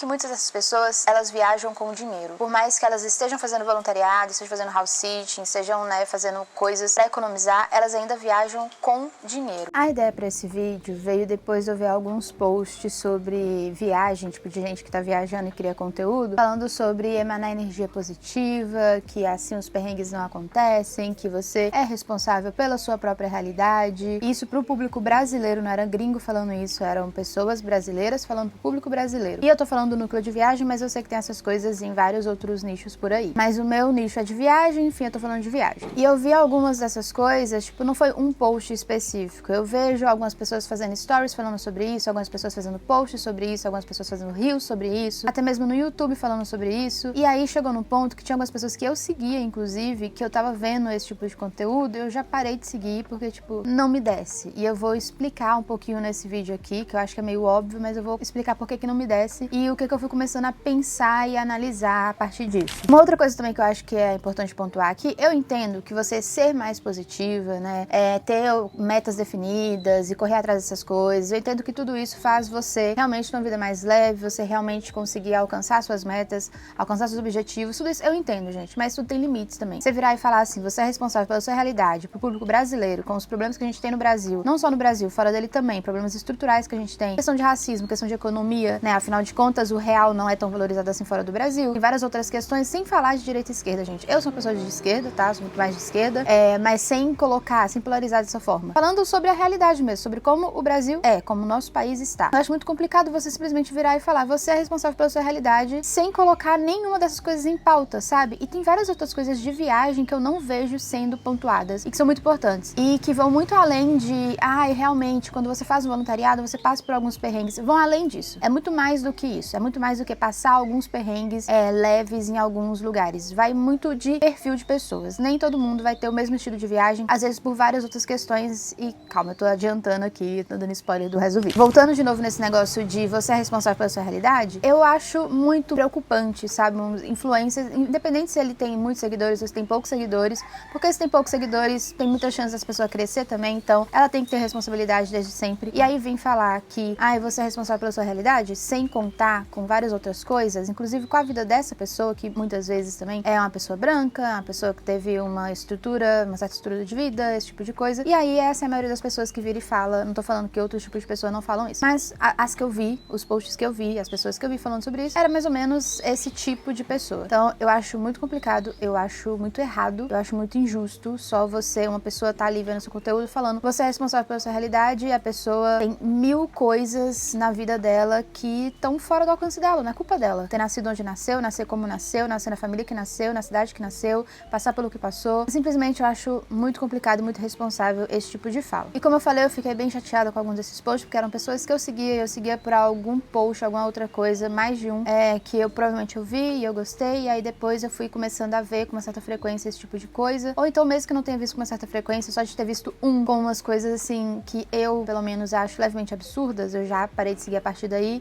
Que muitas dessas pessoas, elas viajam com dinheiro. Por mais que elas estejam fazendo voluntariado, estejam fazendo house sitting, estejam, fazendo coisas pra economizar, elas ainda viajam com dinheiro. A ideia pra esse vídeo veio depois de eu ver alguns posts sobre viagem, tipo de gente que tá viajando e cria conteúdo, falando sobre emanar energia positiva, que assim os perrengues não acontecem, que você é responsável pela sua própria realidade. Isso pro público brasileiro, não era gringo falando isso, eram pessoas brasileiras falando pro público brasileiro. E eu tô falando do núcleo de viagem, mas eu sei que tem essas coisas em vários outros nichos por aí. Mas o meu nicho é de viagem, enfim, eu tô falando de viagem. E eu vi algumas dessas coisas, tipo, não foi um post específico. Eu vejo algumas pessoas fazendo stories falando sobre isso, algumas pessoas fazendo posts sobre isso, algumas pessoas fazendo reels sobre isso, até mesmo no YouTube falando sobre isso. E aí chegou num ponto que tinha algumas pessoas que eu seguia, inclusive, que eu tava vendo esse tipo de conteúdo, e eu já parei de seguir porque, tipo, não me desce. E eu vou explicar um pouquinho nesse vídeo aqui, que eu acho que é meio óbvio, mas eu vou explicar por que não me desce e o que eu fui começando a pensar e analisar a partir disso. Uma outra coisa também que eu acho que é importante pontuar aqui, eu entendo que você ser mais positiva, ter metas definidas e correr atrás dessas coisas, eu entendo que tudo isso faz você realmente ter uma vida mais leve, você realmente conseguir alcançar suas metas, alcançar seus objetivos, tudo isso eu entendo, gente, mas tudo tem limites também. Você virar e falar assim, você é responsável pela sua realidade, pro público brasileiro, com os problemas que a gente tem no Brasil, não só no Brasil, fora dele também, problemas estruturais que a gente tem, questão de racismo, questão de economia, afinal de contas, o real não é tão valorizado assim fora do Brasil, e várias outras questões, sem falar de direita e esquerda, gente. Eu sou uma pessoa de esquerda, tá? Sou muito mais de esquerda, mas sem colocar, sem polarizar dessa forma. Falando sobre a realidade mesmo, sobre como o Brasil é, como o nosso país está. Eu acho muito complicado você simplesmente virar e falar, você é responsável pela sua realidade, sem colocar nenhuma dessas coisas em pauta, sabe? E tem várias outras coisas de viagem que eu não vejo sendo pontuadas, e que são muito importantes, e que vão muito além de, realmente, quando você faz um voluntariado, você passa por alguns perrengues, vão além disso. É muito mais do que isso, é muito mais do que passar alguns perrengues leves em alguns lugares. Vai muito de perfil de pessoas. Nem todo mundo vai ter o mesmo estilo de viagem, às vezes por várias outras questões. E calma, eu tô adiantando aqui, tô dando spoiler do resto do vídeo. Voltando de novo nesse negócio de você é responsável pela sua realidade, eu acho muito preocupante, sabe? Influências, independente se ele tem muitos seguidores ou se tem poucos seguidores, porque se tem poucos seguidores, tem muita chance dessa pessoa crescer também, então ela tem que ter responsabilidade desde sempre. E aí vem falar que, você é responsável pela sua realidade, sem contar com várias outras coisas, inclusive com a vida dessa pessoa, que muitas vezes também é uma pessoa branca, uma pessoa que teve uma certa estrutura de vida, esse tipo de coisa. E aí essa é a maioria das pessoas que vira e fala, não tô falando que outros tipos de pessoas não falam isso, mas as que eu vi, os posts que eu vi, as pessoas que eu vi falando sobre isso, era mais ou menos esse tipo de pessoa. Então eu acho muito complicado, eu acho muito errado, eu acho muito injusto só você, uma pessoa tá ali vendo seu conteúdo falando, você é responsável pela sua realidade, e a pessoa tem 1000 coisas na vida dela que estão fora do alcance dela, não é culpa dela. Ter nascido onde nasceu, nascer como nasceu, nascer na família que nasceu, na cidade que nasceu, passar pelo que passou. Simplesmente eu acho muito complicado, muito responsável esse tipo de fala. E como eu falei, eu fiquei bem chateada com alguns desses posts, porque eram pessoas que eu seguia por algum post, alguma outra coisa, mais de um, que eu provavelmente eu vi e eu gostei, e aí depois eu fui começando a ver com uma certa frequência esse tipo de coisa, ou então mesmo que eu não tenha visto com uma certa frequência, só de ter visto com umas coisas assim, que eu, pelo menos, acho levemente absurdas, eu já parei de seguir a partir daí,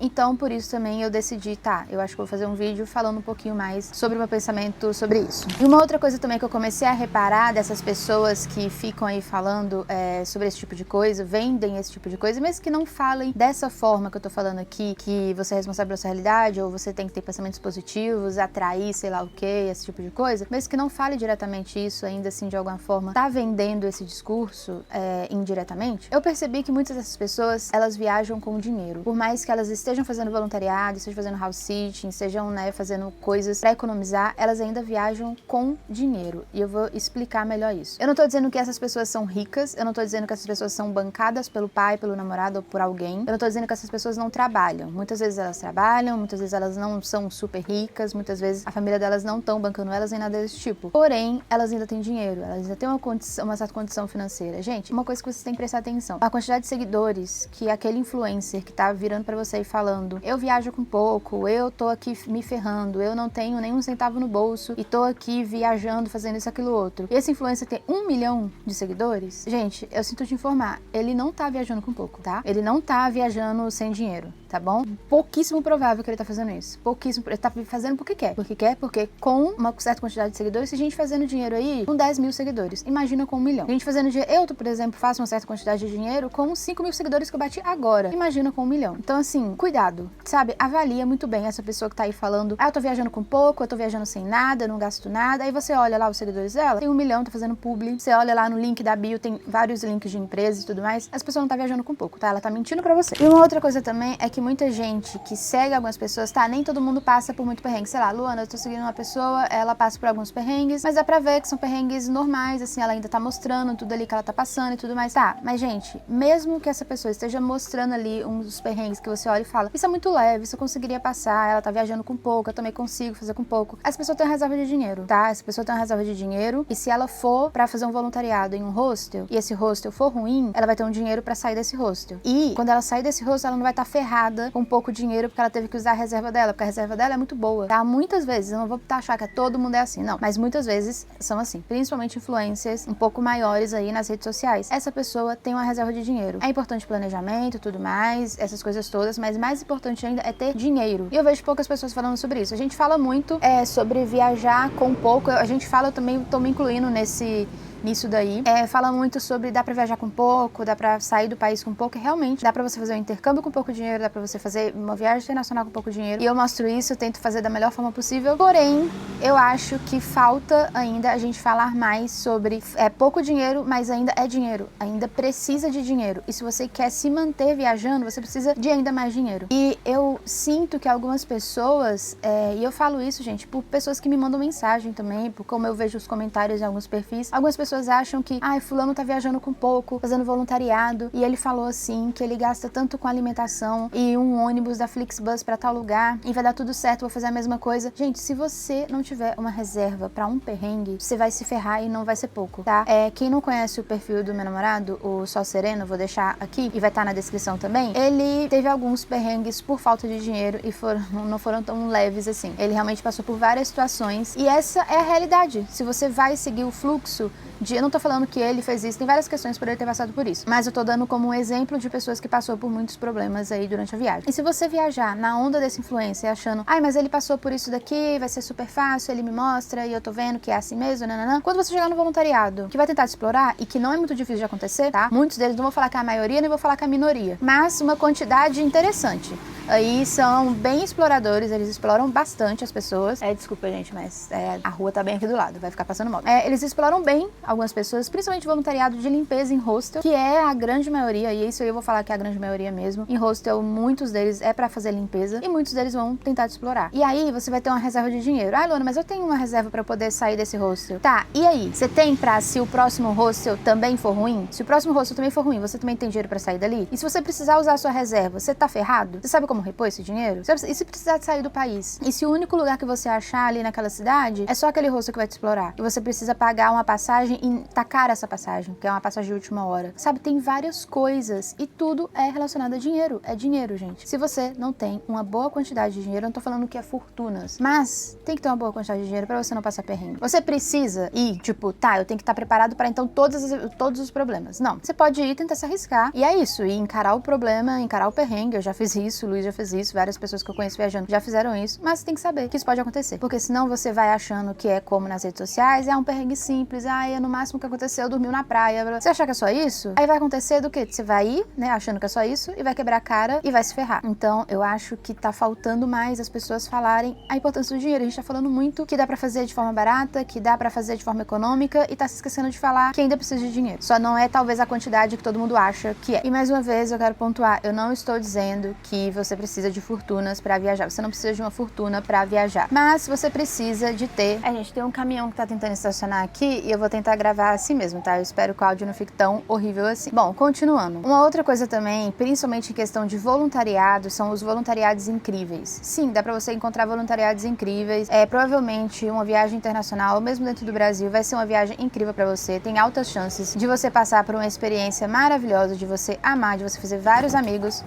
então por isso também eu decidi, eu acho que vou fazer um vídeo falando um pouquinho mais sobre o meu pensamento sobre isso. E uma outra coisa também que eu comecei a reparar dessas pessoas que ficam aí falando sobre esse tipo de coisa, vendem esse tipo de coisa, mesmo que não falem dessa forma que eu tô falando aqui, que você é responsável pela sua realidade, ou você tem que ter pensamentos positivos, atrair sei lá o que, esse tipo de coisa, mesmo que não fale diretamente isso, ainda assim de alguma forma tá vendendo esse discurso indiretamente, eu percebi que muitas dessas pessoas, elas viajam com dinheiro. Por mais que elas estejam fazendo voluntariado, estejam fazendo house sitting, estejam fazendo coisas pra economizar, elas ainda viajam com dinheiro. E eu vou explicar melhor isso. Eu não tô dizendo que essas pessoas são ricas, eu não tô dizendo que essas pessoas são bancadas pelo pai, pelo namorado ou por alguém. Eu não tô dizendo que essas pessoas não trabalham. Muitas vezes elas trabalham, muitas vezes elas não são super ricas, muitas vezes a família delas não estão bancando elas nem nada desse tipo. Porém, elas ainda têm dinheiro, elas ainda têm uma certa condição financeira. Gente, uma coisa que vocês têm que prestar atenção, a quantidade de seguidores que aquele influencer que tá virando pra você e falando, eu viajo com pouco, eu tô aqui me ferrando, eu não tenho nenhum centavo no bolso e tô aqui viajando, fazendo isso, aquilo, outro. E esse influencer tem 1 milhão de seguidores, gente, eu sinto te informar, ele não tá viajando com pouco, tá? Ele não tá viajando sem dinheiro, tá bom? Pouquíssimo provável que ele tá fazendo isso. Pouquíssimo, ele tá fazendo porque quer. Porque com uma certa quantidade de seguidores, se a gente fazendo dinheiro aí com 10 mil seguidores, imagina com 1 milhão. A gente fazendo dinheiro, eu, por exemplo, faço uma certa quantidade de dinheiro com 5 mil seguidores que eu bati agora. Imagina com 1 milhão. Então, assim, cuidado. dinheiro, sabe? Avalia muito bem essa pessoa que tá aí falando, eu tô viajando com pouco, eu tô viajando sem nada, eu não gasto nada. Aí você olha lá os seguidores dela, tem 1 milhão, tá fazendo publi. Você olha lá no link da bio, tem vários links de empresas e tudo mais. Essa pessoa não tá viajando com pouco, tá? Ela tá mentindo pra você. E uma outra coisa também é que muita gente que segue algumas pessoas, tá? Nem todo mundo passa por muito perrengue. Sei lá, Luana, eu tô seguindo uma pessoa, ela passa por alguns perrengues, mas dá pra ver que são perrengues normais, assim, ela ainda tá mostrando tudo ali que ela tá passando e tudo mais. Tá, mas gente, mesmo que essa pessoa esteja mostrando ali uns dos perrengues que você olha e fala, isso é muito leve, isso eu conseguiria passar, ela tá viajando com pouco, eu também consigo fazer com pouco. Essa pessoa tem uma reserva de dinheiro, tá? Essa pessoa tem uma reserva de dinheiro, e se ela for pra fazer um voluntariado em um hostel, e esse hostel for ruim, ela vai ter um dinheiro pra sair desse hostel. E quando ela sair desse hostel, ela não vai estar ferrada com pouco dinheiro, porque ela teve que usar a reserva dela, porque a reserva dela é muito boa, tá? Muitas vezes, eu não vou achar que todo mundo é assim, não, mas muitas vezes são assim, principalmente influencers um pouco maiores aí nas redes sociais. Essa pessoa tem uma reserva de dinheiro. É importante planejamento, tudo mais, essas coisas todas, mas mais importante ainda é ter dinheiro. E eu vejo poucas pessoas falando sobre isso. A gente fala muito sobre viajar com pouco, a gente fala, eu também tô me incluindo nisso daí. Fala muito sobre dá pra viajar com pouco, dá pra sair do país com pouco, e realmente dá pra você fazer um intercâmbio com pouco dinheiro, dá pra você fazer uma viagem internacional com pouco dinheiro, e eu mostro isso, eu tento fazer da melhor forma possível, porém, eu acho que falta ainda a gente falar mais sobre pouco dinheiro, mas ainda é dinheiro, ainda precisa de dinheiro, e se você quer se manter viajando, você precisa de ainda mais dinheiro. E eu sinto que algumas pessoas, e eu falo isso, gente, por pessoas que me mandam mensagem também, por como eu vejo os comentários em alguns perfis, algumas pessoas acham que, fulano tá viajando com pouco, fazendo voluntariado, e ele falou assim, que ele gasta tanto com alimentação e um ônibus da Flixbus pra tal lugar, e vai dar tudo certo, vou fazer a mesma coisa. Gente, se você não tiver uma reserva pra um perrengue, você vai se ferrar e não vai ser pouco, tá? Quem não conhece o perfil do meu namorado, o Sol Sereno, vou deixar aqui, e vai estar na descrição também, ele teve alguns perrengues por falta de dinheiro, e não foram tão leves assim. Ele realmente passou por várias situações, e essa é a realidade. Se você vai seguir o fluxo eu não tô falando que ele fez isso, tem várias questões por ele ter passado por isso, mas eu tô dando como um exemplo de pessoas que passou por muitos problemas aí durante a viagem. E se você viajar na onda desse influencer achando, mas ele passou por isso daqui, vai ser super fácil, ele me mostra e eu tô vendo que é assim mesmo, nananã. Quando você chegar no voluntariado, que vai tentar te explorar e que não é muito difícil de acontecer, tá? Muitos deles, não vou falar que é a maioria, nem vou falar que é a minoria, mas uma quantidade interessante. Aí são bem exploradores, eles exploram bastante as pessoas. Desculpa, gente, mas a rua tá bem aqui do lado, vai ficar passando moto. Eles exploram bem algumas pessoas, principalmente voluntariado de limpeza em hostel, que é a grande maioria, e isso aí eu vou falar que é a grande maioria mesmo. Em hostel, muitos deles é pra fazer limpeza, e muitos deles vão tentar te explorar. E aí, você vai ter uma reserva de dinheiro. Luana, mas eu tenho uma reserva pra poder sair desse hostel. Tá, e aí? Você tem pra, se o próximo hostel também for ruim? Se o próximo hostel também for ruim, você também tem dinheiro pra sair dali? E se você precisar usar a sua reserva, você tá ferrado? Você sabe como repor esse dinheiro? E se precisar de sair do país? E se o único lugar que você achar ali naquela cidade é só aquele hostel que vai te explorar? E você precisa pagar uma passagem e tá cara essa passagem, que é uma passagem de última hora. Sabe, tem várias coisas e tudo é relacionado a dinheiro. É dinheiro, gente. Se você não tem uma boa quantidade de dinheiro, eu não tô falando que é fortunas, mas tem que ter uma boa quantidade de dinheiro pra você não passar perrengue. Você precisa ir, tipo, eu tenho que estar preparado pra então todos os problemas. Não. Você pode ir tentar se arriscar. E é isso. E encarar o problema, encarar o perrengue. Eu já fiz isso, o Luiz já fez isso, várias pessoas que eu conheço viajando já fizeram isso, mas você tem que saber que isso pode acontecer. Porque senão você vai achando que é como nas redes sociais, é um perrengue simples, é no máximo que aconteceu, dormiu na praia. Você achar que é só isso? Aí vai acontecer do quê? Você vai ir, né, achando que é só isso, e vai quebrar a cara e vai se ferrar. Então, eu acho que tá faltando mais as pessoas falarem a importância do dinheiro. A gente tá falando muito que dá pra fazer de forma barata, que dá pra fazer de forma econômica, e tá se esquecendo de falar que ainda precisa de dinheiro. Só não é talvez a quantidade que todo mundo acha que é. E mais uma vez, eu quero pontuar, eu não estou dizendo que você precisa de fortunas pra viajar. Você não precisa de uma fortuna pra viajar. Mas você precisa de ter... A gente tem um caminhão que tá tentando estacionar aqui, e eu vou tentar gravar assim mesmo, tá? Eu espero que o áudio não fique tão horrível assim. Bom, continuando. Uma outra coisa também, principalmente em questão de voluntariado, são os voluntariados incríveis. Sim, dá pra você encontrar voluntariados incríveis. Provavelmente uma viagem internacional, mesmo dentro do Brasil, vai ser uma viagem incrível pra você. Tem altas chances de você passar por uma experiência maravilhosa, de você amar, de você fazer vários amigos.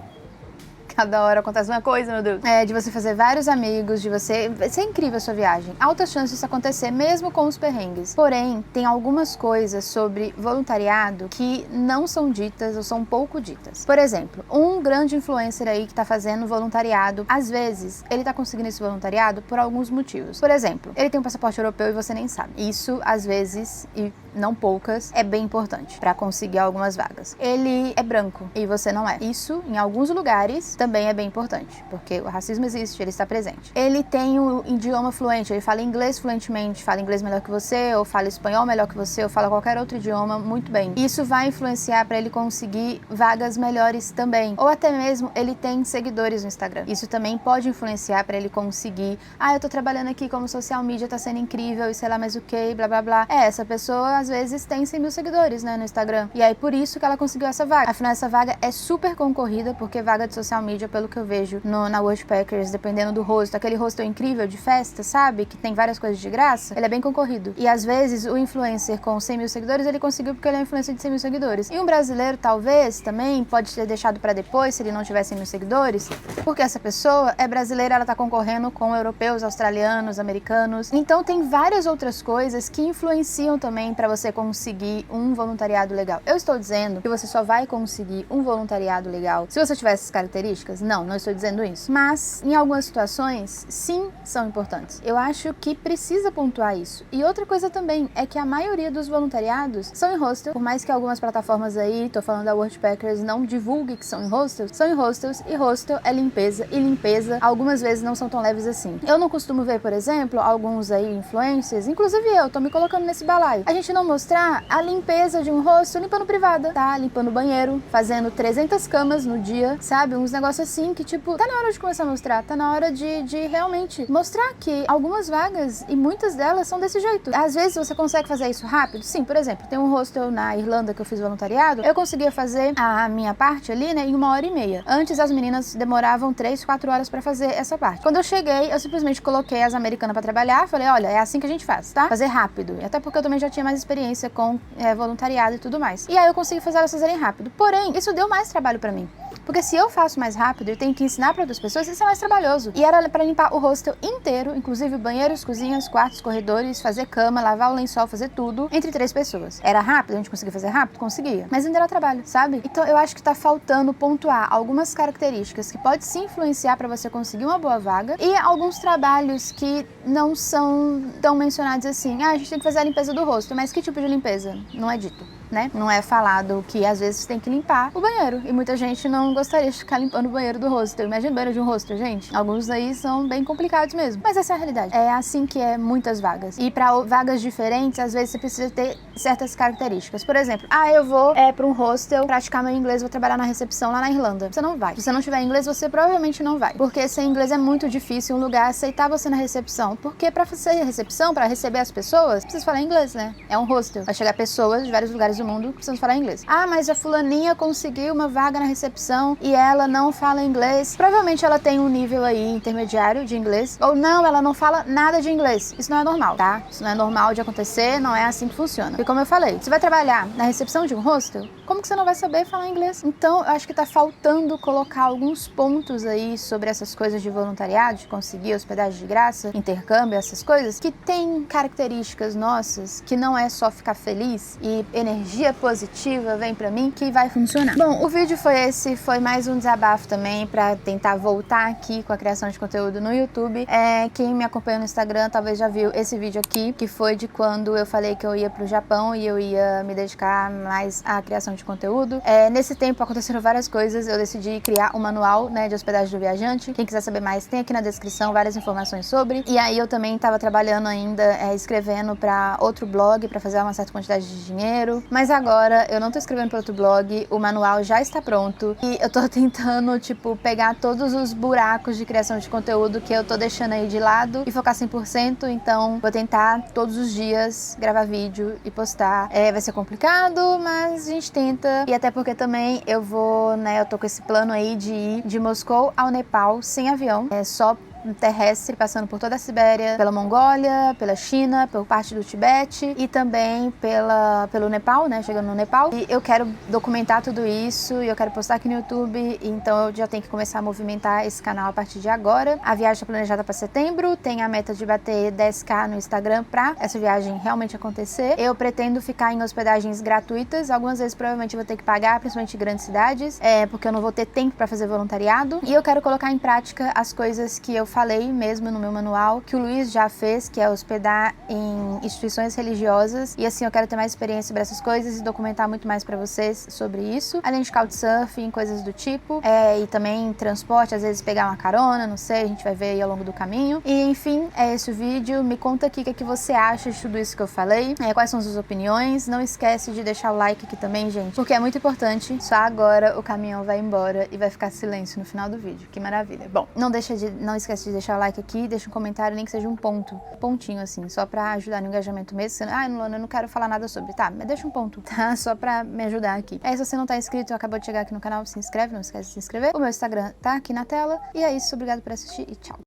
Cada hora acontece uma coisa, meu Deus. De você fazer vários amigos, de você... Vai ser incrível a sua viagem. Altas chances disso acontecer, mesmo com os perrengues. Porém, tem algumas coisas sobre voluntariado que não são ditas ou são pouco ditas. Por exemplo, um grande influencer aí que tá fazendo voluntariado, às vezes, ele tá conseguindo esse voluntariado por alguns motivos. Por exemplo, ele tem um passaporte europeu e você nem sabe. Isso, às vezes, e não poucas, é bem importante pra conseguir algumas vagas. Ele é branco e você não é. Isso, em alguns lugares, também é bem importante, porque o racismo existe, ele está presente. Ele tem o idioma fluente, ele fala inglês fluentemente, fala inglês melhor que você, ou fala espanhol melhor que você, ou fala qualquer outro idioma muito bem. Isso vai influenciar pra ele conseguir vagas melhores também. Ou até mesmo ele tem seguidores no Instagram. Isso também pode influenciar pra ele conseguir, eu tô trabalhando aqui como social media, tá sendo incrível e sei lá mais o que, blá blá blá. Essa pessoa às vezes tem 100 mil seguidores, né, no Instagram. E aí por isso que ela conseguiu essa vaga. Afinal, essa vaga é super concorrida, porque vaga de social media, pelo que eu vejo na Worldpackers, dependendo do rosto, aquele rosto incrível de festa, sabe? Que tem várias coisas de graça, ele é bem concorrido. E às vezes o influencer com 100 mil seguidores, ele conseguiu porque ele é um influencer de 100 mil seguidores. E um brasileiro, talvez, também pode ter deixado pra depois, se ele não tivesse 100 mil seguidores, porque essa pessoa é brasileira, ela tá concorrendo com europeus, australianos, americanos. Então tem várias outras coisas que influenciam também pra você conseguir um voluntariado legal. Eu estou dizendo que você só vai conseguir um voluntariado legal se você tiver essas características? Não estou dizendo isso. Mas, em algumas situações, sim, são importantes. Eu acho que precisa pontuar isso. E outra coisa também é que a maioria dos voluntariados são em hostel, por mais que algumas plataformas aí, tô falando da Worldpackers, não divulgue que são em hostels e hostel é limpeza, e limpeza algumas vezes não são tão leves assim. Eu não costumo ver, por exemplo, alguns aí influencers, inclusive eu, tô me colocando nesse balaio, a gente não mostrar a limpeza de um hostel limpando privada, tá? Limpando o banheiro, fazendo 300 camas no dia, sabe? Uns negócios assim que, tipo, tá na hora de começar a mostrar, tá na hora de realmente mostrar que algumas vagas, e muitas delas, são desse jeito. Às vezes você consegue fazer isso rápido? Sim, por exemplo, tem um hostel na Irlanda que eu fiz voluntariado, eu conseguia fazer a minha parte ali, né, em 1h30. Antes as meninas demoravam 3, 4 horas pra fazer essa parte. Quando eu cheguei, eu simplesmente coloquei as americanas pra trabalhar, falei, olha, é assim que a gente faz, tá? Fazer rápido. E até porque eu também já tinha mais experiência com voluntariado e tudo mais. E aí eu consegui fazer elas fazerem rápido. Porém, isso deu mais trabalho pra mim. Porque se eu faço mais rápido e tenho que ensinar para outras pessoas, isso é mais trabalhoso. E era para limpar o hostel inteiro, inclusive banheiros, cozinhas, quartos, corredores, fazer cama, lavar o lençol, fazer tudo, entre 3 pessoas. Era rápido? A gente conseguia fazer rápido? Conseguia. Mas ainda era trabalho, sabe? Então eu acho que tá faltando pontuar algumas características que pode se influenciar para você conseguir uma boa vaga e alguns trabalhos que não são tão mencionados assim. A gente tem que fazer a limpeza do hostel, mas que tipo de limpeza? Não é dito, né? Não é falado que às vezes tem que limpar o banheiro. E muita gente não gostaria de ficar limpando o banheiro do hostel. Imagina o banheiro de um hostel, gente. Alguns aí são bem complicados mesmo. Mas essa é a realidade. É assim que é muitas vagas. E para vagas diferentes, às vezes você precisa ter certas características. Por exemplo, eu vou para um hostel praticar meu inglês, vou trabalhar na recepção lá na Irlanda. Você não vai. Se você não tiver inglês, você provavelmente não vai. Porque sem inglês é muito difícil um lugar aceitar você na recepção. Porque para fazer recepção, para receber as pessoas, precisa falar inglês, né? É um hostel. Vai chegar pessoas de vários lugares do mundo que precisam falar inglês. Mas a fulaninha conseguiu uma vaga na recepção e ela não fala inglês. Provavelmente ela tem um nível aí intermediário de inglês. Ou não, ela não fala nada de inglês. Isso não é normal, tá? Isso não é normal de acontecer, não é assim que funciona. E como eu falei, você vai trabalhar na recepção de um hostel, como que você não vai saber falar inglês? Então, eu acho que tá faltando colocar alguns pontos aí sobre essas coisas de voluntariado, de conseguir hospedagem de graça, intercâmbio, essas coisas, que tem características nossas, que não é só ficar feliz e energia positiva vem pra mim, que vai funcionar. Bom, o vídeo foi esse, foi mais um desabafo também pra tentar voltar aqui com a criação de conteúdo no YouTube. Quem me acompanha no Instagram talvez já viu esse vídeo aqui, que foi de quando eu falei que eu ia pro Japão e eu ia me dedicar mais à criação de conteúdo. Nesse tempo aconteceram várias coisas, eu decidi criar um manual, né, de hospedagem do viajante. Quem quiser saber mais, tem aqui na descrição várias informações sobre. E aí eu também tava trabalhando ainda, escrevendo pra outro blog, pra fazer uma certa quantidade de dinheiro. Mas agora eu não tô escrevendo pra outro blog, o manual já está pronto. E eu tô tentando, tipo, pegar todos os buracos de criação de conteúdo que eu tô deixando aí de lado e focar 100%. Então vou tentar todos os dias gravar vídeo e postar. Vai ser complicado, mas a gente tenta. E até porque também eu vou, né, eu tô com esse plano aí de ir de Moscou ao Nepal sem avião. Só terrestre, passando por toda a Sibéria, pela Mongólia, pela China, por parte do Tibete e também pelo Nepal, né, chegando no Nepal. E eu quero documentar tudo isso e eu quero postar aqui no YouTube, então eu já tenho que começar a movimentar esse canal a partir de agora. A viagem está planejada para setembro, tem a meta de bater 10k no Instagram para essa viagem realmente acontecer. Eu pretendo ficar em hospedagens gratuitas, algumas vezes provavelmente vou ter que pagar, principalmente em grandes cidades, porque eu não vou ter tempo para fazer voluntariado. E eu quero colocar em prática as coisas que eu falei mesmo no meu manual, que o Luiz já fez, que é hospedar em instituições religiosas, e assim eu quero ter mais experiência sobre essas coisas e documentar muito mais pra vocês sobre isso, além de couchsurfing, coisas do tipo, e também transporte, às vezes pegar uma carona, não sei, a gente vai ver aí ao longo do caminho. E enfim, é esse o vídeo. Me conta aqui o que você acha de tudo isso que eu falei, quais são suas opiniões. Não esquece de deixar o like aqui também, gente, porque é muito importante. Só agora o caminhão vai embora e vai ficar silêncio no final do vídeo. Que maravilha. Bom, não esquece de deixar o like aqui, deixa um comentário, nem que seja um pontinho assim, só pra ajudar no engajamento mesmo. Você, Luana, eu não quero falar nada sobre, tá, mas deixa um ponto, tá? Só pra me ajudar aqui. Se você não tá inscrito, acabou de chegar aqui no canal, se inscreve, não esquece de se inscrever. O meu Instagram tá aqui na tela. E é isso, obrigado por assistir e tchau.